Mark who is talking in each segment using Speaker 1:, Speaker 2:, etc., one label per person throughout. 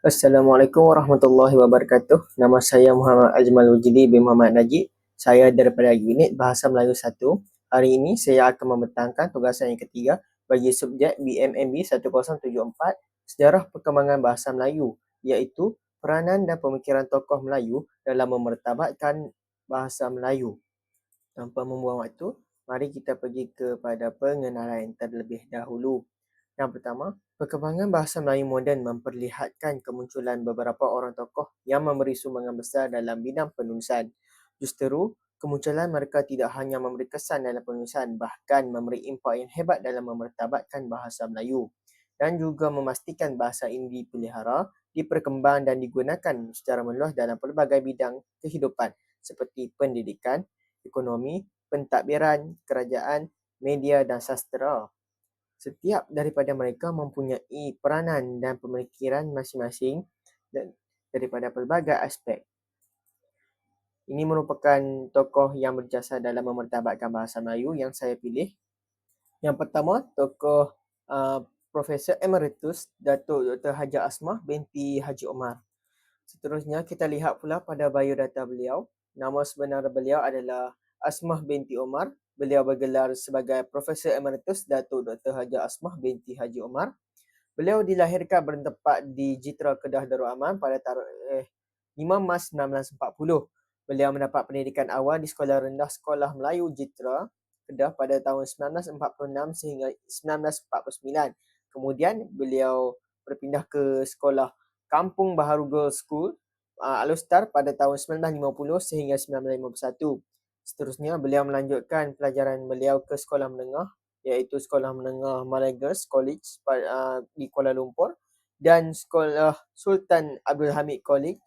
Speaker 1: Assalamualaikum warahmatullahi wabarakatuh. Nama saya Muhammad Ajmal Wujidi bin Muhammad Najib. Saya daripada unit Bahasa Melayu 1. Hari ini saya akan membentangkan tugasan yang ketiga bagi subjek BMMB 1074 Sejarah Perkembangan Bahasa Melayu, iaitu peranan dan pemikiran tokoh Melayu dalam memertabatkan bahasa Melayu. Tanpa membuang waktu, mari kita pergi kepada pengenalan terlebih dahulu. Yang pertama, perkembangan bahasa Melayu moden memperlihatkan kemunculan beberapa orang tokoh yang memberi sumbangan besar dalam bidang penulisan. Justeru, kemunculan mereka tidak hanya memberi kesan dalam penulisan, bahkan memberi impak yang hebat dalam memertabatkan bahasa Melayu dan juga memastikan bahasa ini dipelihara, diperkembang dan digunakan secara meluas dalam pelbagai bidang kehidupan seperti pendidikan, ekonomi, pentadbiran, kerajaan, media dan sastera. Setiap daripada mereka mempunyai peranan dan pemikiran masing-masing daripada pelbagai aspek. Ini merupakan tokoh yang berjasa dalam memertabatkan bahasa Melayu yang saya pilih. Yang pertama, tokoh Profesor Emeritus Datuk Dr. Haji Asmah binti Haji Omar. Seterusnya, kita lihat pula pada biodata beliau. Nama sebenar beliau adalah Asmah binti Omar. Beliau bergelar sebagai Profesor Emeritus Datuk Dr. Haji Asmah binti Haji Omar. Beliau dilahirkan bertempat di Jitra, Kedah, Darul Aman pada tarikh 5 Mac 1940. Beliau mendapat pendidikan awal di Sekolah Rendah Sekolah Melayu Jitra, Kedah pada tahun 1946 sehingga 1949. Kemudian beliau berpindah ke Sekolah Kampung Baharu Girls School, Alustar pada tahun 1950 sehingga 1951. Seterusnya, beliau melanjutkan pelajaran beliau ke sekolah menengah iaitu Sekolah Menengah Malay Girls College di Kuala Lumpur dan Sekolah Sultan Abdul Hamid College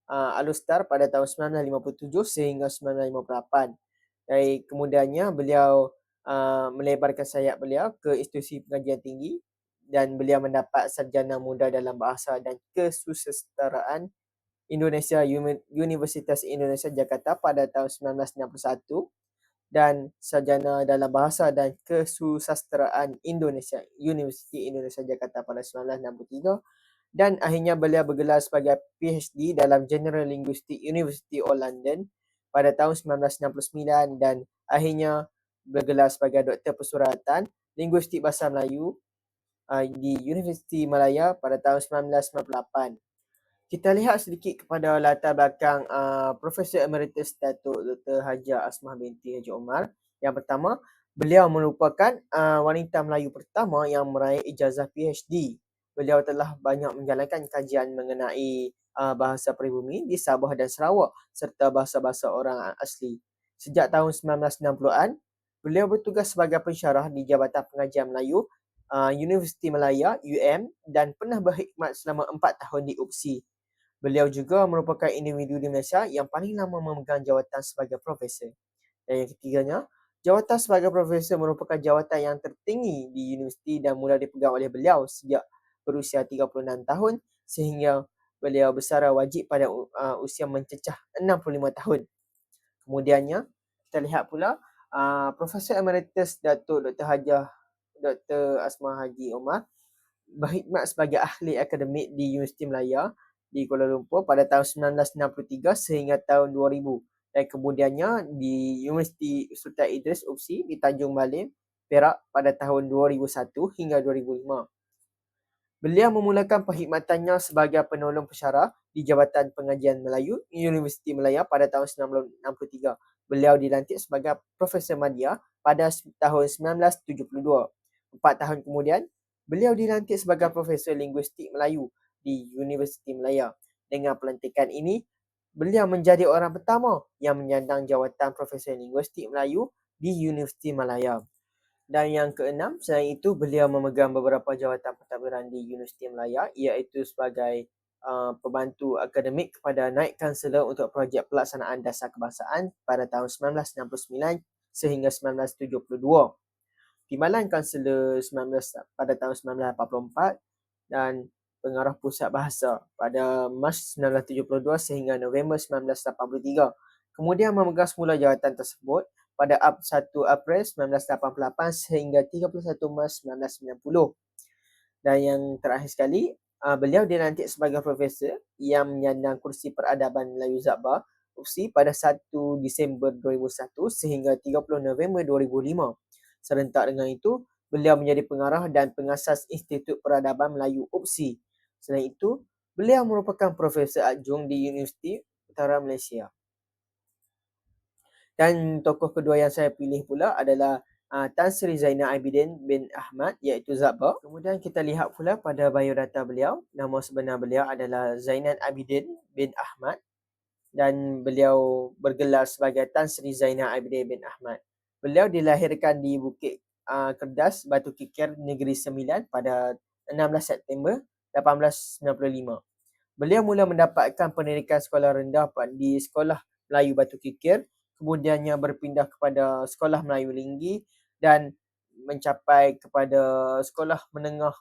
Speaker 1: Alustar pada tahun 1957 sehingga 1958. Dan kemudiannya beliau melebarkan sayap beliau ke institusi pengajian tinggi dan beliau mendapat sarjana muda dalam bahasa dan kesusasteraan Indonesia Universitas Indonesia Jakarta pada tahun 1961 dan sarjana dalam bahasa dan kesusasteraan Indonesia Universiti Indonesia Jakarta pada 1963 dan akhirnya beliau bergelar sebagai PhD dalam General Linguistics University of London pada tahun 1969 dan akhirnya bergelar sebagai Doktor Persuratan Linguistik Bahasa Melayu di Universiti Malaya pada tahun 1998. Kita lihat sedikit kepada latar belakang Profesor Emeritus Datuk Dr. Haji Asmah binti Haji Omar. Yang pertama, beliau merupakan wanita Melayu pertama yang meraih ijazah PhD. Beliau telah banyak menjalankan kajian mengenai bahasa peribumi di Sabah dan Sarawak serta bahasa-bahasa orang asli. Sejak tahun 1960-an, beliau bertugas sebagai pensyarah di Jabatan Pengajian Melayu Universiti Malaya UM dan pernah berkhidmat selama 4 tahun di UPSI. Beliau juga merupakan individu di Malaysia yang paling lama memegang jawatan sebagai profesor. Dan yang ketiganya, jawatan sebagai profesor merupakan jawatan yang tertinggi di universiti dan mula dipegang oleh beliau sejak berusia 36 tahun sehingga beliau bersara wajib pada usia mencecah 65 tahun. Kemudiannya, kita lihat pula Profesor Emeritus Datuk Dr. Hajah Dr. Asmah Haji Omar berkhidmat sebagai ahli akademik di Universiti Malaya di Kuala Lumpur pada tahun 1963 sehingga tahun 2000 dan kemudiannya di Universiti Sultan Idris UPSI di Tanjung Malim, Perak pada tahun 2001 hingga 2005. Beliau memulakan perkhidmatannya sebagai penolong pensyarah di Jabatan Pengajian Melayu Universiti Malaya pada tahun 1963. Beliau dilantik sebagai Profesor Madya pada tahun 1972. 4 tahun kemudian, beliau dilantik sebagai Profesor Linguistik Melayu di Universiti Malaya. Dengan pelantikan ini, beliau menjadi orang pertama yang menyandang jawatan Profesor Linguistik Melayu di Universiti Malaya. Dan yang keenam, selain itu beliau memegang beberapa jawatan pentadbiran di Universiti Malaya iaitu sebagai pembantu akademik kepada Naib Kansellor untuk projek pelaksanaan dasar kebahasaan pada tahun 1969 sehingga 1972. Timbalan Kansellor pada tahun 1984 dan Pengarah Pusat Bahasa pada Mac 1972 sehingga November 1983. Kemudian memegang semula jawatan tersebut pada 1 April 1988 sehingga 31 Mac 1990. Dan yang terakhir sekali, Beliau dilantik sebagai profesor yang menyandang kursi peradaban Melayu Zabbar UPSI pada 1 Disember 2001 sehingga 30 November 2005. Serentak dengan itu, beliau menjadi pengarah dan pengasas Institut Peradaban Melayu UPSI. Selain itu, beliau merupakan profesor adjung di Universiti Utara Malaysia. Dan tokoh kedua yang saya pilih pula adalah Tan Sri Zainal Abidin bin Ahmad, iaitu Zabbar. Kemudian kita lihat pula pada biodata beliau. Nama sebenar beliau adalah Zainal Abidin bin Ahmad dan beliau bergelar sebagai Tan Sri Zainal Abidin bin Ahmad. Beliau dilahirkan di Bukit Kedas, Batu Kikir, Negeri Sembilan pada 16 September 1895. Beliau mula mendapatkan pendidikan sekolah rendah di Sekolah Melayu Batu Kikir, kemudiannya berpindah kepada Sekolah Melayu Linggi dan mencapai kepada Sekolah Menengah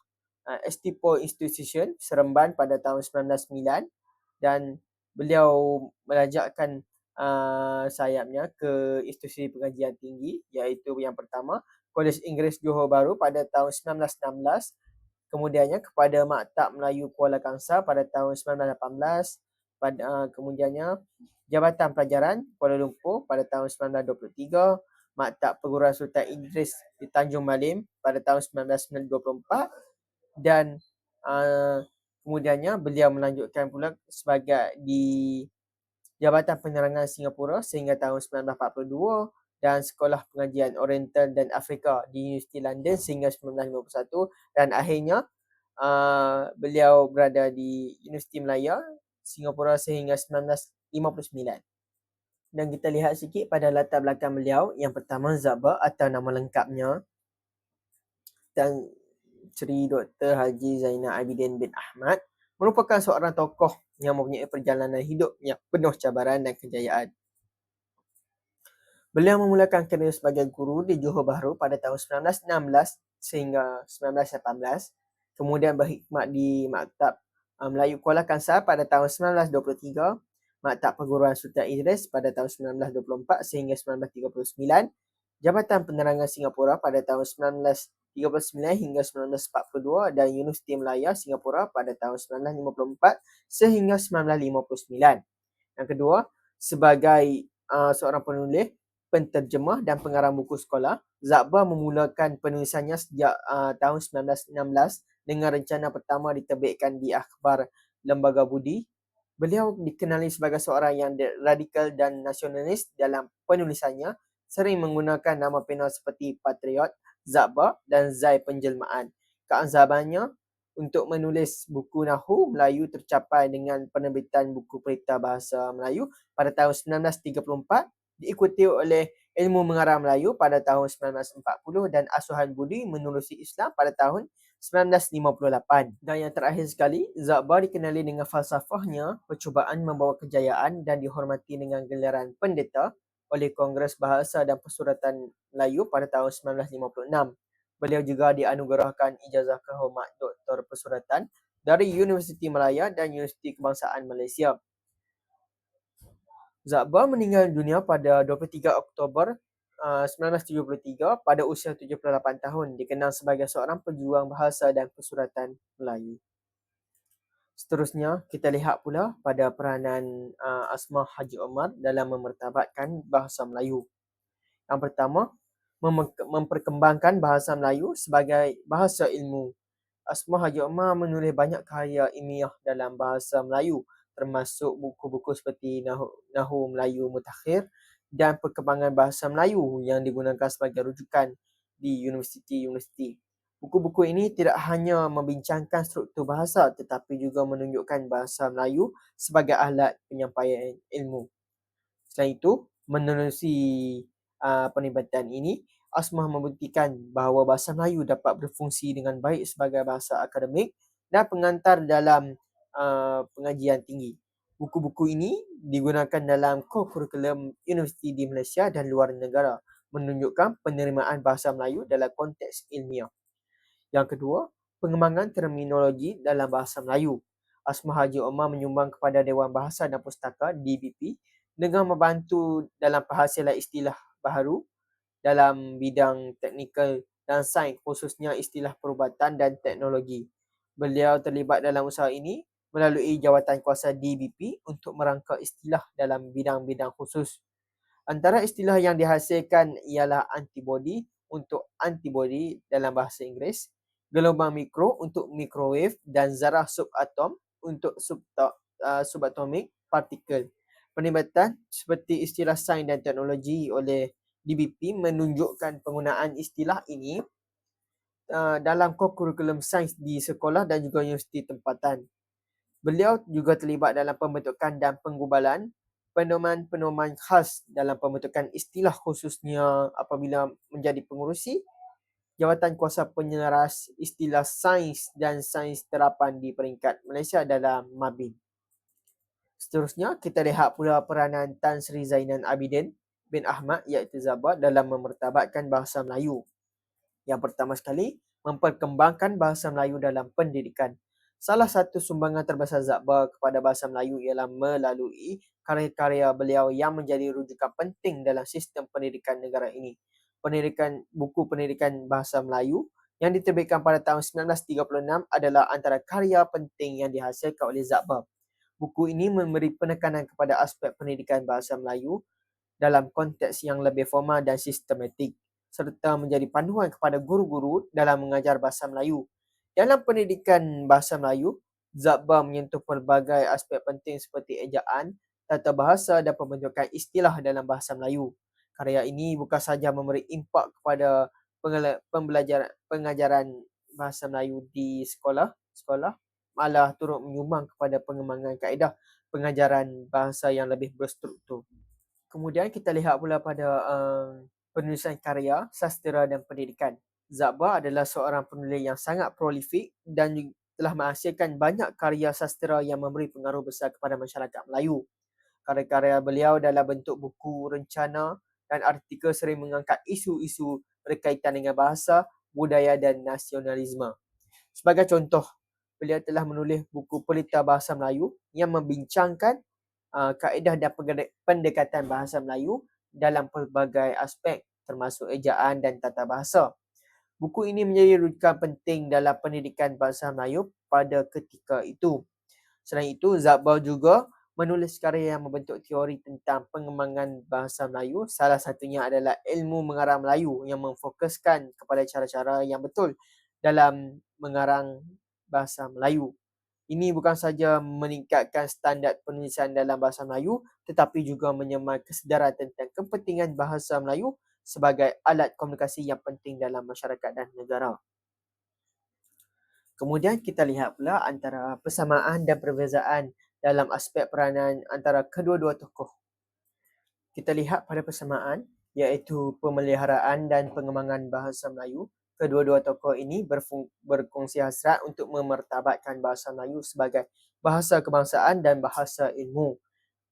Speaker 1: Estipo Institution Seremban pada tahun 1909 dan beliau melajakkan sayapnya ke institusi pengajian tinggi, iaitu yang pertama Kolej Inggeris Johor Bahru pada tahun 1916, kemudiannya kepada Maktab Melayu Kuala Kangsar pada tahun 1918, kemudiannya Jabatan Pelajaran Kuala Lumpur pada tahun 1923, Maktab Perguruan Sultan Idris di Tanjung Malim pada tahun 1924 dan kemudiannya beliau melanjutkan pula sebagai di Jabatan Penerangan Singapura sehingga tahun 1942 dan Sekolah Pengajian Oriental dan Afrika di Universiti London sehingga 1951 dan akhirnya beliau berada di Universiti Malaya Singapura sehingga 1959. Dan kita lihat sikit pada latar belakang beliau. Yang pertama, Zabbar atau nama lengkapnya Tan Sri Dr. Haji Zainal Abidin bin Ahmad merupakan seorang tokoh yang mempunyai perjalanan hidup yang penuh cabaran dan kejayaan. Beliau memulakan kerjaya sebagai guru di Johor Bahru pada tahun 1916 sehingga 1918. Kemudian berkhidmat di Maktab Melayu Kuala Kangsar pada tahun 1923, Maktab Perguruan Sultan Idris pada tahun 1924 sehingga 1939, Jabatan Penerangan Singapura pada tahun 1939 hingga 1942 dan Universiti Malaya Singapura pada tahun 1954 sehingga 1959. Yang kedua, sebagai seorang penulis, penterjemah dan pengarang buku sekolah, Zabbar memulakan penulisannya sejak tahun 1916 dengan rencana pertama diterbitkan di Akhbar Lembaga Budi. Beliau dikenali sebagai seorang yang radikal dan nasionalis dalam penulisannya, sering menggunakan nama pena seperti Patriot, Zabbar dan Zai Penjelmaan. Keazabannya untuk menulis buku Nahu Melayu tercapai dengan penerbitan buku Perintah Bahasa Melayu pada tahun 1934, diikuti oleh Ilmu Mengarang Melayu pada tahun 1940 dan Asuhan Budi Menerusi Islam pada tahun 1958. Dan yang terakhir sekali, Zabbar dikenali dengan falsafahnya, percubaan membawa kejayaan dan dihormati dengan gelaran pendeta oleh Kongres Bahasa dan Persuratan Melayu pada tahun 1956. Beliau juga dianugerahkan ijazah kehormat Doktor Persuratan dari Universiti Malaya dan Universiti Kebangsaan Malaysia. Zabbar meninggal dunia pada 23 Oktober 1973 pada usia 78 tahun, dikenal sebagai seorang pejuang bahasa dan persuratan Melayu. Seterusnya, kita lihat pula pada peranan Asmah Haji Omar dalam memertabatkan bahasa Melayu. Yang pertama, memperkembangkan bahasa Melayu sebagai bahasa ilmu. Asmah Haji Omar menulis banyak karya ilmiah dalam bahasa Melayu, termasuk buku-buku seperti Nahu Melayu Mutakhir dan Perkembangan Bahasa Melayu yang digunakan sebagai rujukan di universiti-universiti. Buku-buku ini tidak hanya membincangkan struktur bahasa tetapi juga menunjukkan bahasa Melayu sebagai alat penyampaian ilmu. Selain itu, menerusi penibatan ini, Asmah membuktikan bahawa bahasa Melayu dapat berfungsi dengan baik sebagai bahasa akademik dan pengantar dalam pengajian tinggi. Buku-buku ini digunakan dalam kurikulum universiti di Malaysia dan luar negara, menunjukkan penerimaan bahasa Melayu dalam konteks ilmiah. Yang kedua, pengembangan terminologi dalam bahasa Melayu. Asmah Haji Omar menyumbang kepada Dewan Bahasa dan Pustaka DBP dengan membantu dalam penghasilan istilah baharu dalam bidang teknikal dan sains, khususnya istilah perubatan dan teknologi. Beliau terlibat dalam usaha ini melalui jawatan kuasa DBP untuk merangka istilah dalam bidang-bidang khusus. Antara istilah yang dihasilkan ialah antibody untuk antibody dalam bahasa Inggeris, gelombang mikro untuk microwave dan zarah subatom untuk subatomik partikel. Penibatan seperti istilah sains dan teknologi oleh DBP menunjukkan penggunaan istilah ini dalam kurikulum sains di sekolah dan juga universiti tempatan. Beliau juga terlibat dalam pembentukan dan penggubalan pedoman-pedoman khas dalam pembentukan istilah, khususnya apabila menjadi pengurusi jawatan kuasa penyeras istilah sains dan sains terapan di peringkat Malaysia dalam MABIN. Seterusnya, kita lihat pula peranan Tan Sri Zainan Abidin bin Ahmad iaitu Zaba dalam memertabatkan bahasa Melayu. Yang pertama sekali, memperkembangkan bahasa Melayu dalam pendidikan. Salah satu sumbangan terbesar Zaba kepada bahasa Melayu ialah melalui karya-karya beliau yang menjadi rujukan penting dalam sistem pendidikan negara ini. Buku pendidikan bahasa Melayu yang diterbitkan pada tahun 1936 adalah antara karya penting yang dihasilkan oleh Zaba. Buku ini memberi penekanan kepada aspek pendidikan bahasa Melayu dalam konteks yang lebih formal dan sistematik, serta menjadi panduan kepada guru-guru dalam mengajar bahasa Melayu. Dalam pendidikan bahasa Melayu, Zaba menyentuh pelbagai aspek penting seperti ejaan, tata bahasa dan pembentukan istilah dalam bahasa Melayu. Karya ini bukan sahaja memberi impak kepada pengajaran bahasa Melayu di sekolah, malah turut menyumbang kepada pengembangan kaedah pengajaran bahasa yang lebih berstruktur. Kemudian kita lihat pula pada penulisan karya, sastera dan pendidikan. Zaba adalah seorang penulis yang sangat prolifik dan telah menghasilkan banyak karya sastera yang memberi pengaruh besar kepada masyarakat Melayu. Karya-karya beliau dalam bentuk buku, rencana dan artikel sering mengangkat isu-isu berkaitan dengan bahasa, budaya dan nasionalisme. Sebagai contoh, beliau telah menulis buku Pelita Bahasa Melayu yang membincangkan kaedah dan pendekatan bahasa Melayu dalam pelbagai aspek termasuk ejaan dan tata bahasa. Buku ini menjadi rujukan penting dalam pendidikan bahasa Melayu pada ketika itu. Selain itu, Zaba juga menulis karya yang membentuk teori tentang pengembangan bahasa Melayu. Salah satunya adalah ilmu mengarang Melayu yang memfokuskan kepada cara-cara yang betul dalam mengarang bahasa Melayu. Ini bukan saja meningkatkan standard penulisan dalam bahasa Melayu, tetapi juga menyemai kesedaran tentang kepentingan bahasa Melayu sebagai alat komunikasi yang penting dalam masyarakat dan negara. Kemudian kita lihat pula antara persamaan dan perbezaan dalam aspek peranan antara kedua-dua tokoh. Kita lihat pada persamaan, iaitu pemeliharaan dan pengembangan bahasa Melayu. Kedua-dua tokoh ini berkongsi hasrat untuk memertabatkan bahasa Melayu sebagai bahasa kebangsaan dan bahasa ilmu.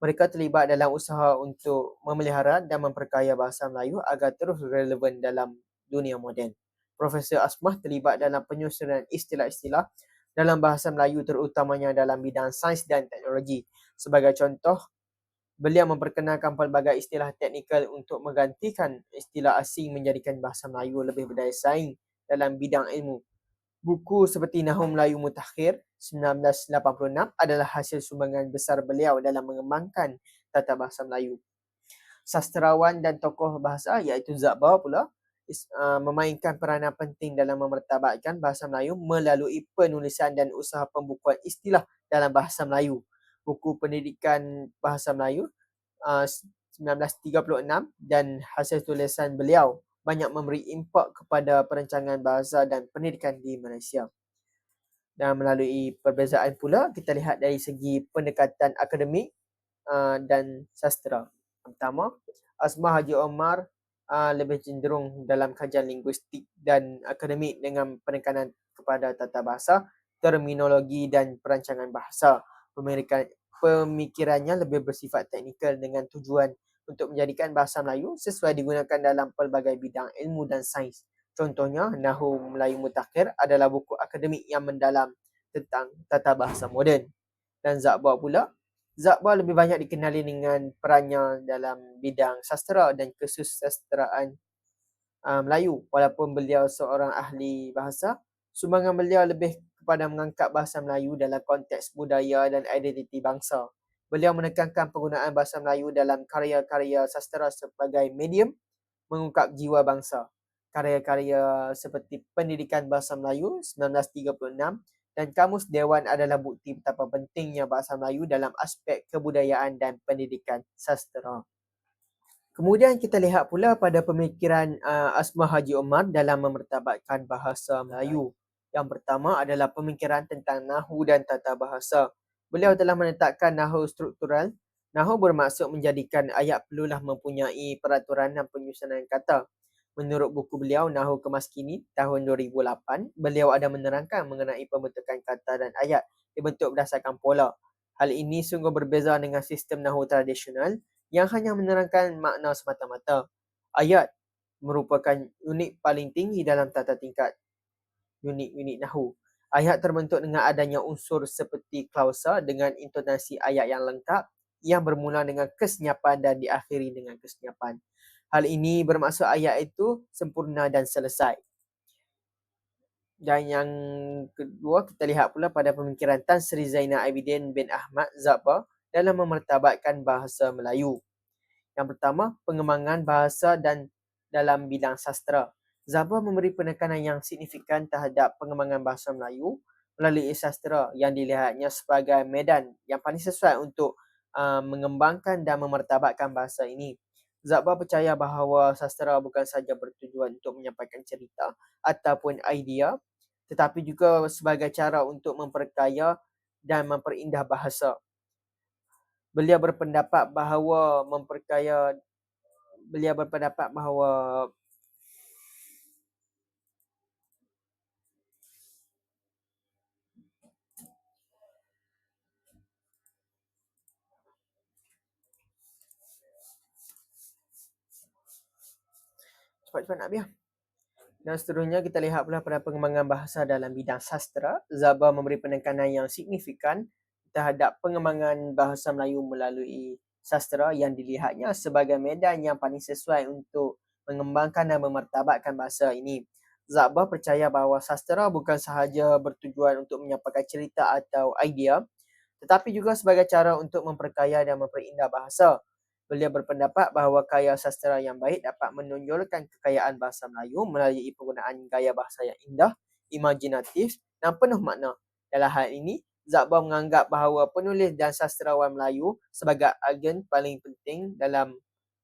Speaker 1: Mereka terlibat dalam usaha untuk memelihara dan memperkaya bahasa Melayu agar terus relevan dalam dunia moden. Profesor Asmah terlibat dalam penyusunan istilah-istilah dalam bahasa Melayu terutamanya dalam bidang sains dan teknologi. Sebagai contoh, beliau memperkenalkan pelbagai istilah teknikal untuk menggantikan istilah asing menjadikan bahasa Melayu lebih berdaya saing dalam bidang ilmu. Buku seperti Nahwu Melayu Mutakhir 1986 adalah hasil sumbangan besar beliau dalam mengembangkan tata bahasa Melayu. Sastrawan dan tokoh bahasa iaitu Zaba pula memainkan peranan penting dalam memertabatkan bahasa Melayu melalui penulisan dan usaha pembukuan istilah dalam bahasa Melayu. Buku pendidikan bahasa Melayu 1936 dan hasil tulisan beliau banyak memberi impak kepada perancangan bahasa dan pendidikan di Malaysia. Dan melalui perbezaan pula, kita lihat dari segi pendekatan akademik dan sastra. Pertama, Asmah Haji Omar lebih cenderung dalam kajian linguistik dan akademik dengan penekanan kepada tata bahasa, terminologi dan perancangan bahasa. Pemikirannya lebih bersifat teknikal dengan tujuan untuk menjadikan bahasa Melayu sesuai digunakan dalam pelbagai bidang ilmu dan sains. Contohnya, Nahwu Melayu Mutakhir adalah buku akademik yang mendalam tentang tata bahasa moden. Dan Zaba pula, Zaba lebih banyak dikenali dengan perannya dalam bidang sastera dan kesusasteraan Melayu. Walaupun beliau seorang ahli bahasa, sumbangan beliau lebih kepada mengangkat bahasa Melayu dalam konteks budaya dan identiti bangsa. Beliau menekankan penggunaan bahasa Melayu dalam karya-karya sastera sebagai medium mengungkap jiwa bangsa. Karya-karya seperti Pendidikan Bahasa Melayu 1936 dan Kamus Dewan adalah bukti betapa pentingnya bahasa Melayu dalam aspek kebudayaan dan pendidikan sastera. Kemudian kita lihat pula pada pemikiran Asma Haji Omar dalam memertabatkan bahasa Melayu. Yang pertama adalah pemikiran tentang nahu dan tata bahasa. Beliau telah menetapkan nahu struktural. Nahu bermaksud menjadikan ayat perlulah mempunyai peraturan dan penyusunan kata. Menurut buku beliau, Nahu Kemas Kini, tahun 2008, beliau ada menerangkan mengenai pembentukan kata dan ayat dibentuk berdasarkan pola. Hal ini sungguh berbeza dengan sistem nahu tradisional yang hanya menerangkan makna semata-mata. Ayat merupakan unit paling tinggi dalam tata tingkat unit-unit nahu. Ayat terbentuk dengan adanya unsur seperti klausa dengan intonasi ayat yang lengkap yang bermula dengan kesenyapan dan diakhiri dengan kesenyapan. Hal ini bermaksud ayat itu sempurna dan selesai. Dan yang kedua, kita lihat pula pada pemikiran Tan Sri Zainal Abidin bin Ahmad Zabbar dalam memertabatkan bahasa Melayu. Yang pertama, pengembangan bahasa dan dalam bidang sastra. Zabbar memberi penekanan yang signifikan terhadap pengembangan bahasa Melayu melalui sastra yang dilihatnya sebagai medan yang paling sesuai untuk mengembangkan dan memertabatkan bahasa ini. Zabbar percaya bahawa sastra bukan sahaja bertujuan untuk menyampaikan cerita ataupun idea, tetapi juga sebagai cara untuk memperkaya dan memperindah bahasa. Beliau berpendapat bahawa cepat-cepat nak biar. Dan seterusnya kita lihat pula pada pengembangan bahasa dalam bidang sastra. Zabbar memberi penekanan yang signifikan terhadap pengembangan bahasa Melayu melalui sastra yang dilihatnya sebagai medan yang paling sesuai untuk mengembangkan dan memartabatkan bahasa ini. Zabbar percaya bahawa sastra bukan sahaja bertujuan untuk menyampaikan cerita atau idea, tetapi juga sebagai cara untuk memperkaya dan memperindah bahasa. Beliau berpendapat bahawa karya sastera yang baik dapat menonjolkan kekayaan bahasa Melayu melalui penggunaan gaya bahasa yang indah, imajinatif dan penuh makna. Dalam hal ini, Zabbar menganggap bahawa penulis dan sastrawan Melayu sebagai agen paling penting dalam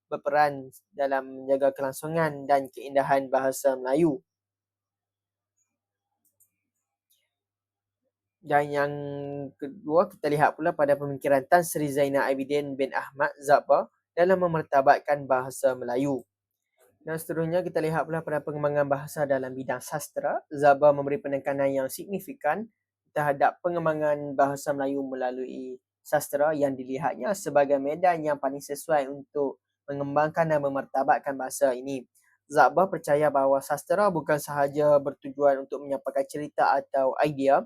Speaker 1: berperan dalam menjaga kelangsungan dan keindahan bahasa Melayu. Dan yang kedua, kita lihat pula pada pemikiran Tan Sri Zainal Abidin bin Ahmad Zabbar dalam memertabatkan bahasa Melayu. Dan seterusnya, kita lihat pula pada pengembangan bahasa dalam bidang sastra. Zabbar memberi penekanan yang signifikan terhadap pengembangan bahasa Melayu melalui sastra yang dilihatnya sebagai medan yang paling sesuai untuk mengembangkan dan memartabatkan bahasa ini. Zabbar percaya bahawa sastra bukan sahaja bertujuan untuk menyampaikan cerita atau idea,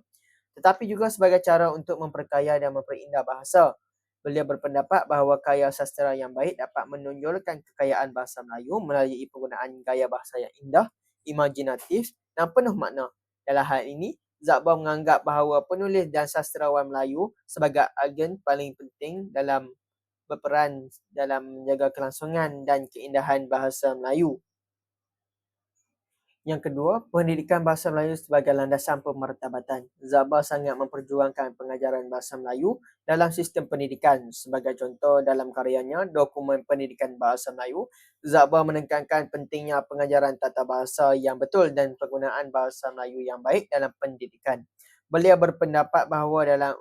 Speaker 1: tetapi juga sebagai cara untuk memperkaya dan memperindah bahasa. Beliau berpendapat bahawa karya sastera yang baik dapat menonjolkan kekayaan bahasa Melayu melalui penggunaan gaya bahasa yang indah, imajinatif dan penuh makna. Dalam hal ini, Zabbar menganggap bahawa penulis dan sastrawan Melayu sebagai agen paling penting dalam berperan dalam menjaga kelangsungan dan keindahan bahasa Melayu. Yang kedua, pendidikan bahasa Melayu sebagai landasan pemertabatan. Zabbar sangat memperjuangkan pengajaran bahasa Melayu dalam sistem pendidikan. Sebagai contoh dalam karyanya, Dokumen Pendidikan Bahasa Melayu, Zabbar menekankan pentingnya pengajaran tata bahasa yang betul dan penggunaan bahasa Melayu yang baik dalam pendidikan. Beliau berpendapat bahawa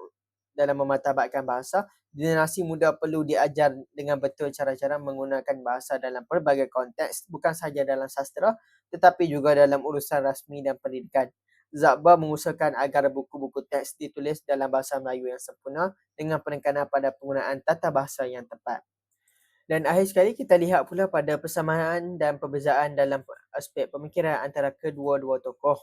Speaker 1: dalam memartabatkan bahasa, generasi muda perlu diajar dengan betul cara-cara menggunakan bahasa dalam pelbagai konteks, bukan sahaja dalam sastra, tetapi juga dalam urusan rasmi dan pendidikan. Zabbar mengusahakan agar buku-buku teks ditulis dalam bahasa Melayu yang sempurna dengan penekanan pada penggunaan tata bahasa yang tepat. Dan akhir sekali, kita lihat pula pada persamaan dan perbezaan dalam aspek pemikiran antara kedua-dua tokoh.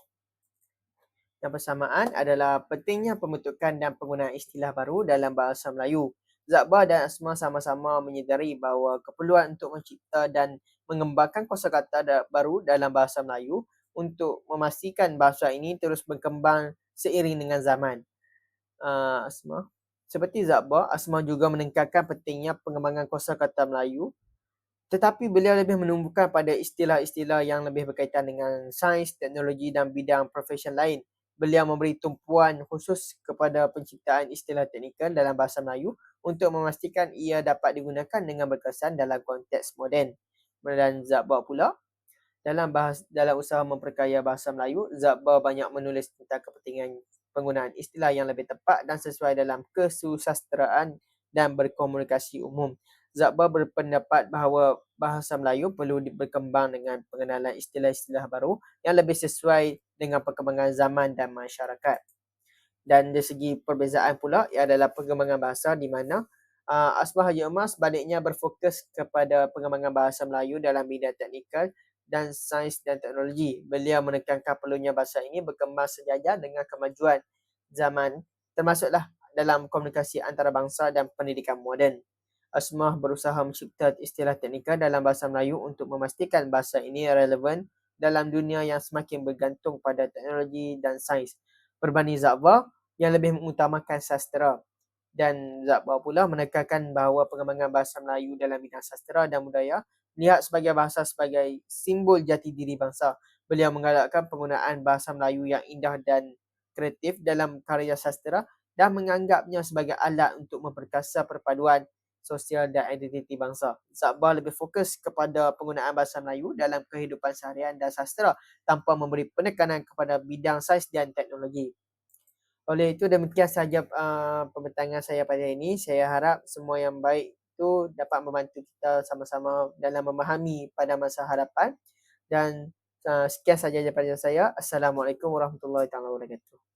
Speaker 1: Yang persamaan adalah pentingnya pembentukan dan penggunaan istilah baru dalam bahasa Melayu. Zabbar dan Asma sama-sama menyedari bahawa keperluan untuk mencipta dan mengembangkan kosakata baru dalam bahasa Melayu untuk memastikan bahasa ini terus berkembang seiring dengan zaman. Asma. Seperti Zabbar, Asma juga menekankan pentingnya pengembangan kosakata Melayu, tetapi beliau lebih menumbuhkan pada istilah-istilah yang lebih berkaitan dengan sains, teknologi dan bidang profesion lain. Beliau memberi tumpuan khusus kepada penciptaan istilah teknikal dalam bahasa Melayu untuk memastikan ia dapat digunakan dengan berkesan dalam konteks moden. Dan Zabbar pula, dalam usaha memperkaya bahasa Melayu, Zabbar banyak menulis tentang kepentingan penggunaan istilah yang lebih tepat dan sesuai dalam kesusasteraan dan berkomunikasi umum. Zabbar berpendapat bahawa bahasa Melayu perlu berkembang dengan pengenalan istilah-istilah baru yang lebih sesuai dengan perkembangan zaman dan masyarakat. Dan dari segi perbezaan pula, ia adalah pengembangan bahasa di mana Asma Haji Umar sebaliknya berfokus kepada pengembangan bahasa Melayu dalam bidang teknikal dan sains dan teknologi. Beliau menekankan perlunya bahasa ini berkembang sejajar dengan kemajuan zaman, termasuklah dalam komunikasi antarabangsa dan pendidikan moden. Asmah berusaha mencipta istilah teknikal dalam bahasa Melayu untuk memastikan bahasa ini relevan dalam dunia yang semakin bergantung pada teknologi dan sains. Berbanding Zabbar yang lebih mengutamakan sastera. Dan Zabbar pula menekankan bahawa pengembangan bahasa Melayu dalam bidang sastera dan budaya lihat sebagai bahasa sebagai simbol jati diri bangsa. Beliau menggalakkan penggunaan bahasa Melayu yang indah dan kreatif dalam karya sastera dan menganggapnya sebagai alat untuk memperkasa perpaduan sosial dan identiti bangsa. Zabbar lebih fokus kepada penggunaan bahasa Melayu dalam kehidupan seharian dan sastera tanpa memberi penekanan kepada bidang sains dan teknologi. Oleh itu demikian sahaja pembentangan saya pada hari ini. Saya harap semua yang baik itu dapat membantu kita sama-sama dalam memahami pada masa hadapan. Dan sekian sahaja daripada saya. Assalamualaikum warahmatullahi wabarakatuh.